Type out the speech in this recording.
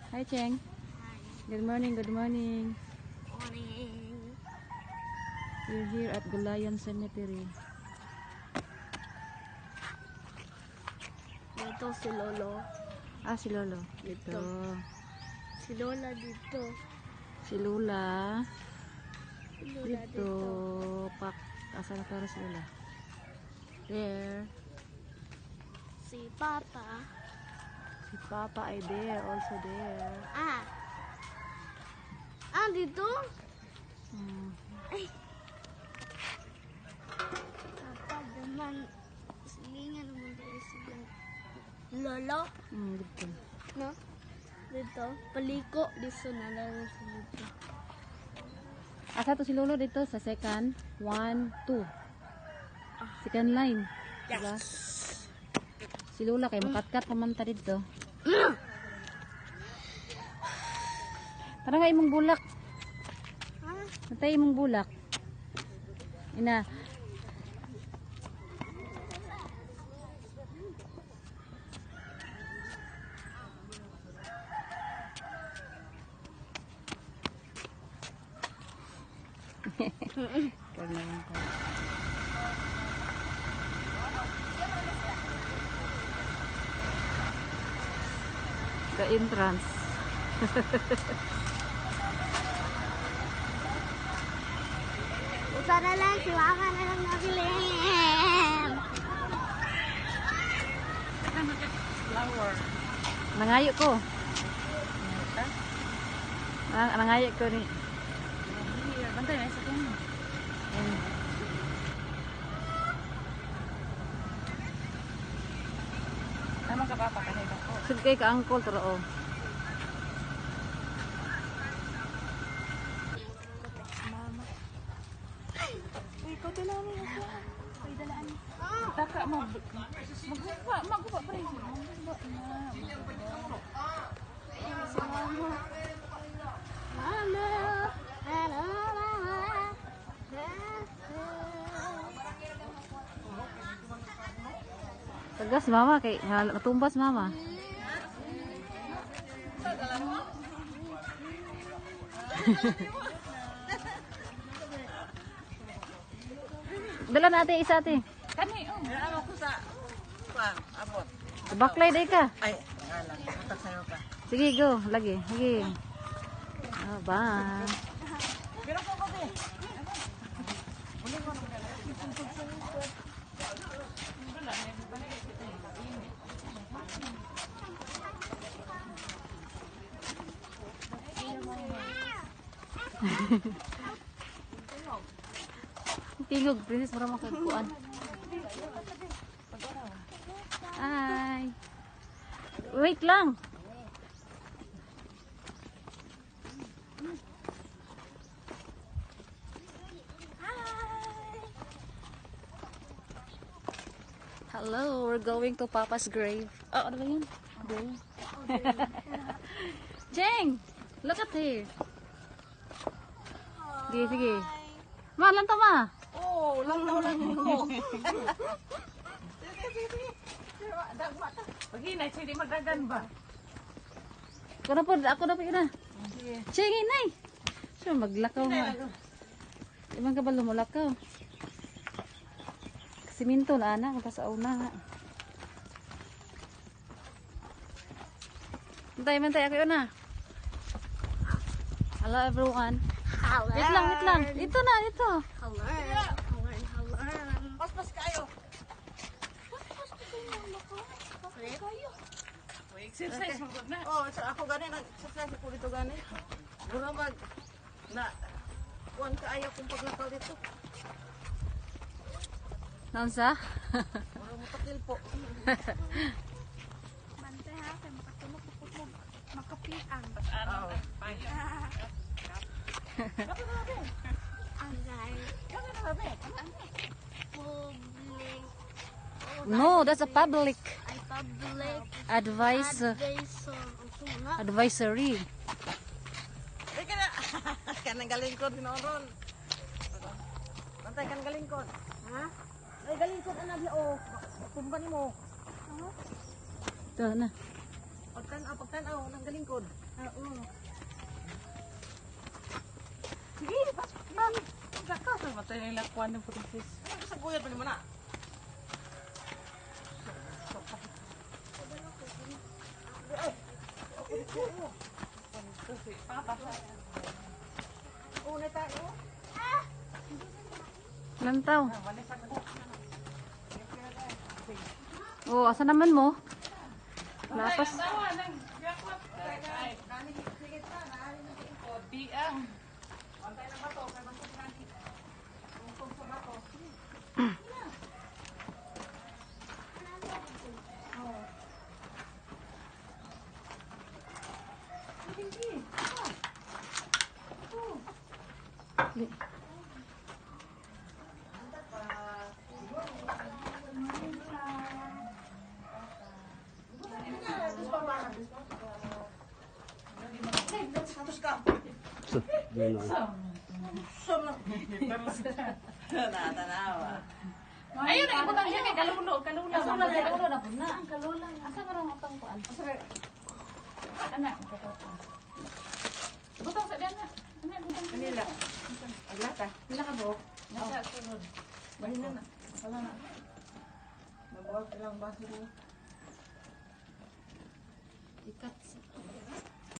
Hi, Cheng. Good morning, good morning. Morning. We're here at Gulayan Cemetery. Dito si Lolo. Ah, si Lolo. Dito. Si Lola dito. Si Lula. Si Lola Dito. Pak. Asan para si Lula? There. Si Papa. Si Papa ay there. Also there. Dito? Hmm. Ay. Papa naman. Silingan naman tayo silang Lolo. Dito. No? Dito. Paliko. Dito na lang sa dito. Asa to si Lolo dito? Sa second. 1, 2. Second line. Diba? Si Lula kay makatkat pamanta dito. Tara nga imong bulak. Matay imong bulak. Ina. Karnawan ko. The entrance. Usa na lang. Si Mama na lang nabilin. Flower. Nangayo ko. Nangayo ko ni. Bantay na sa kanya. Tama ka papa kahit ako. Sud kay ka angkol tro o. Mama. Uy, ko dalaan ni ako. Uy, dalaan. Taka mo. Magguba pa rin. Magguba na. Si Mama. Mama. Hello, Mama. Tagas mama kay natumbas mama. Dala natin isa ate. Kani, ano ko sa abot. Baklay day ka. Ay, ngalan. Utak sa'yo ka. Sige go, lagi. Sige. Bye. Pero ko ba? Tingog, princess para makagkuan. Hi. Wait lang. Hello, we're going to Papa's grave. Oh, ano ba yun? Grave. Cheng, look at here. Sige, sige. Ma, lanta ma. Oh, lang ko. Pagi na, hindi magdagan ba? Ako na po yun na. Cheng, inay. Sure, maglakaw nga. Ibang ka ba lumulakaw? Siminto na anak, kung sa una nga. Mantay ako yun na. Hello everyone. Hello. Wait lang. Ito na, ito. Hello. Pas kayo. Exercise mo na. Oh, so ako gani nag-exercise ko dito gani. Gura mag na kuan kaayo kung paglakaw dito. Naunsa? Wala mo takil po. Bantay ha, kay makatulog ko makapian. Oh. Ang guys. Public. No, that's a public Ay public advice advisory. Ay kana kanang galingkod ginoon. Bantay kan galingkod. Ha? Ay galingkod ana di oh. Tumba nimo. Ito na. Pagtanaw nang galingkod. kuan ng princess. Sa guyad pa naman na. Una tayo. Lantaw. Oh, asa naman mo? Lapas. Di ang. Natanawa. Ayun, ibutang siya kay kalulo. Kalulo. Asa man kalulo na po na? Ang kalulo. Asa man ang atong kuan? Anak. Butang sa diyan na. Anak, butang sa Kanila. Aglata. Pila ka buok? Nasa sunod. Mahina na. Wala na. Nabuhat ilang baso na. Ikat.